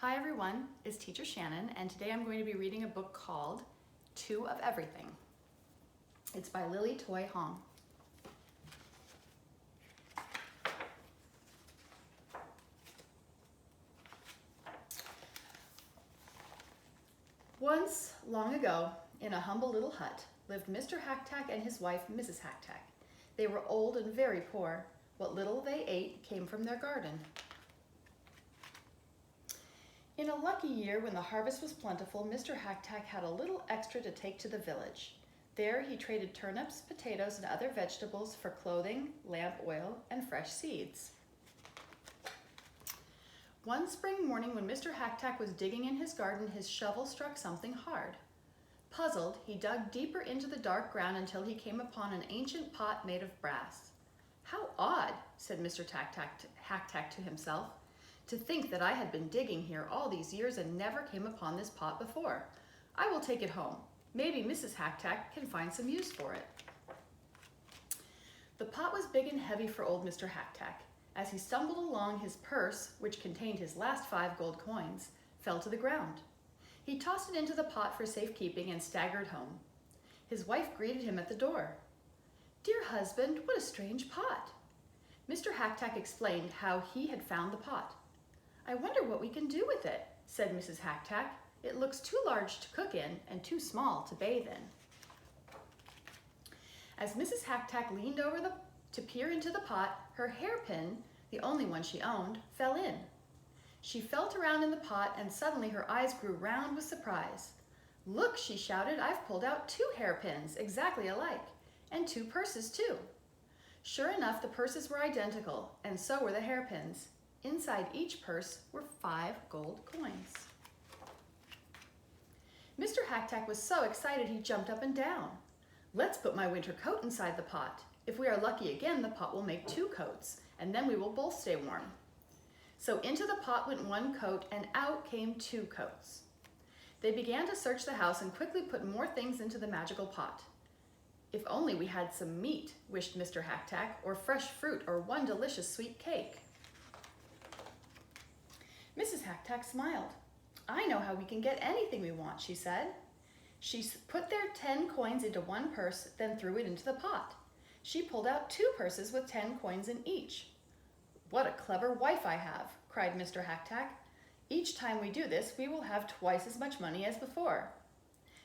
Hi everyone, it's Teacher Shannon, and today I'm going to be reading a book called Two of Everything. It's by Lily Toy Hong. Once, long ago, in a humble little hut, lived Mr. Hacktack and his wife, Mrs. Hacktack. They were old and very poor. What little they ate came from their garden. In a lucky year when the harvest was plentiful, Mr. Hacktack had a little extra to take to the village. There he traded turnips, potatoes, and other vegetables for clothing, lamp oil, and fresh seeds. One spring morning when Mr. Hacktack was digging in his garden, his shovel struck something hard. Puzzled, he dug deeper into the dark ground until he came upon an ancient pot made of brass. "How odd," said Mr. Hacktack to himself. "To think that I had been digging here all these years and never came upon this pot before. I will take it home. Maybe Mrs. Hacktack can find some use for it." The pot was big and heavy for old Mr. Hacktack. As he stumbled along, his purse, which contained his last 5 gold coins, fell to the ground. He tossed it into the pot for safekeeping and staggered home. His wife greeted him at the door. "Dear husband, what a strange pot." Mr. Hacktack explained how he had found the pot. "I wonder what we can do with it," said Mrs. Hacktack. "It looks too large to cook in and too small to bathe in." As Mrs. Hacktack leaned over to peer into the pot, her hairpin, the only one she owned, fell in. She felt around in the pot and suddenly her eyes grew round with surprise. "Look," she shouted, "I've pulled out 2 hairpins, exactly alike, and 2 purses too." Sure enough, the purses were identical, and so were the hairpins. Inside each purse were 5 gold coins. Mr. Hacktack was so excited he jumped up and down. "Let's put my winter coat inside the pot. If we are lucky again, the pot will make 2 coats, and then we will both stay warm." So into the pot went 1 coat, and out came 2 coats. They began to search the house and quickly put more things into the magical pot. "If only we had some meat," wished Mr. Hacktack, "or fresh fruit, or one delicious sweet cake." Mrs. Hacktack smiled. "I know how we can get anything we want," she said. She put their 10 coins into 1 purse, then threw it into the pot. She pulled out 2 purses with 10 coins in each. "What a clever wife I have," cried Mr. Hacktack. "Each time we do this, we will have twice as much money as before."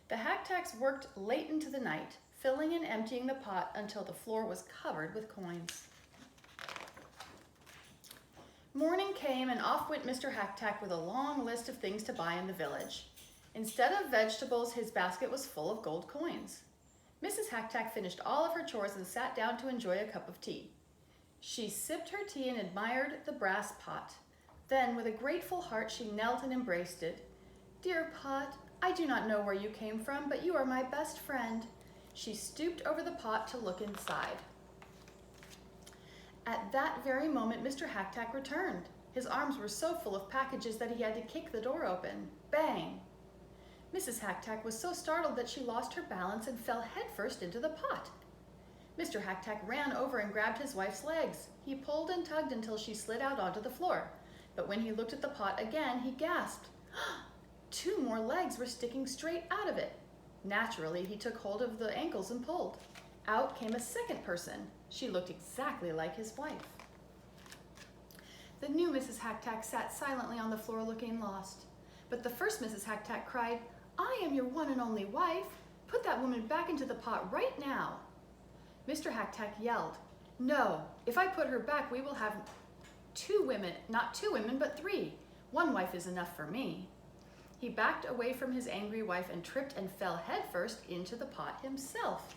The Hacktacks worked late into the night, filling and emptying the pot until the floor was covered with coins. Morning came and off went Mr. Hacktack with a long list of things to buy in the village. Instead of vegetables, his basket was full of gold coins. Mrs. Hacktack finished all of her chores and sat down to enjoy a cup of tea. She sipped her tea and admired the brass pot. Then, with a grateful heart, she knelt and embraced it. "Dear pot, I do not know where you came from, but you are my best friend." She stooped over the pot to look inside. At that very moment, Mr. Hacktack returned. His arms were so full of packages that he had to kick the door open. Bang! Mrs. Hacktack was so startled that she lost her balance and fell headfirst into the pot. Mr. Hacktack ran over and grabbed his wife's legs. He pulled and tugged until she slid out onto the floor. But when he looked at the pot again, he gasped. 2 more legs were sticking straight out of it. Naturally, he took hold of the ankles and pulled. Out came a second person. She looked exactly like his wife. The new Mrs. Hacktack sat silently on the floor looking lost. But the first Mrs. Hacktack cried, "I am your one and only wife. Put that woman back into the pot right now." Mr. Hacktack yelled, "No, if I put her back, we will have 2 women, not 2 women, but 3. 1 wife is enough for me." He backed away from his angry wife and tripped and fell headfirst into the pot himself.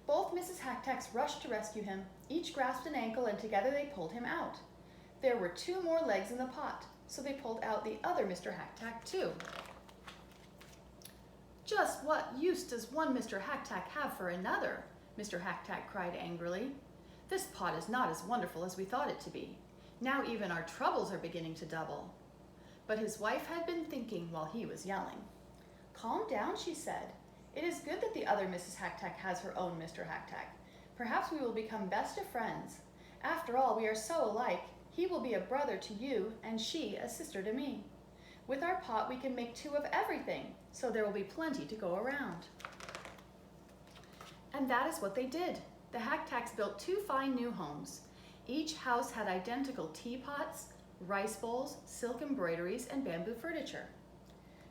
Both Mrs. Hacktacks rushed to rescue him. Each grasped an ankle and together they pulled him out. There were 2 more legs in the pot, so they pulled out the other Mr. Hacktack too. "Just what use does one Mr. Hacktack have for another?" Mr. Hacktack cried angrily. "This pot is not as wonderful as we thought it to be. Now even our troubles are beginning to double." But his wife had been thinking while he was yelling. "Calm down," she said. "It is good that the other Mrs. Hacktack has her own Mr. Hacktack. Perhaps we will become best of friends. After all, we are so alike, He will be a brother to you, and she a sister to me. With our pot, we can make 2 of everything, so there will be plenty to go around." And that is what they did. The Hacktacks built 2 fine new homes. Each house had identical teapots, rice bowls, silk embroideries, and bamboo furniture.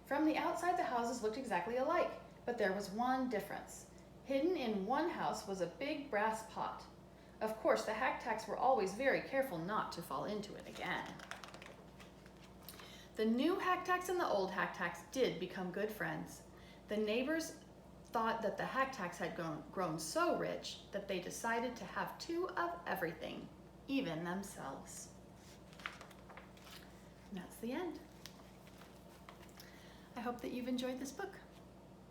From the outside, the houses looked exactly alike, but there was one difference. Hidden in one house was a big brass pot. Of course, the Hacktacks were always very careful not to fall into it again. The new Hacktacks and the old Hacktacks did become good friends. The neighbors thought that the Hacktacks had grown so rich that they decided to have 2 of everything, even themselves. And that's the end. I hope that you've enjoyed this book.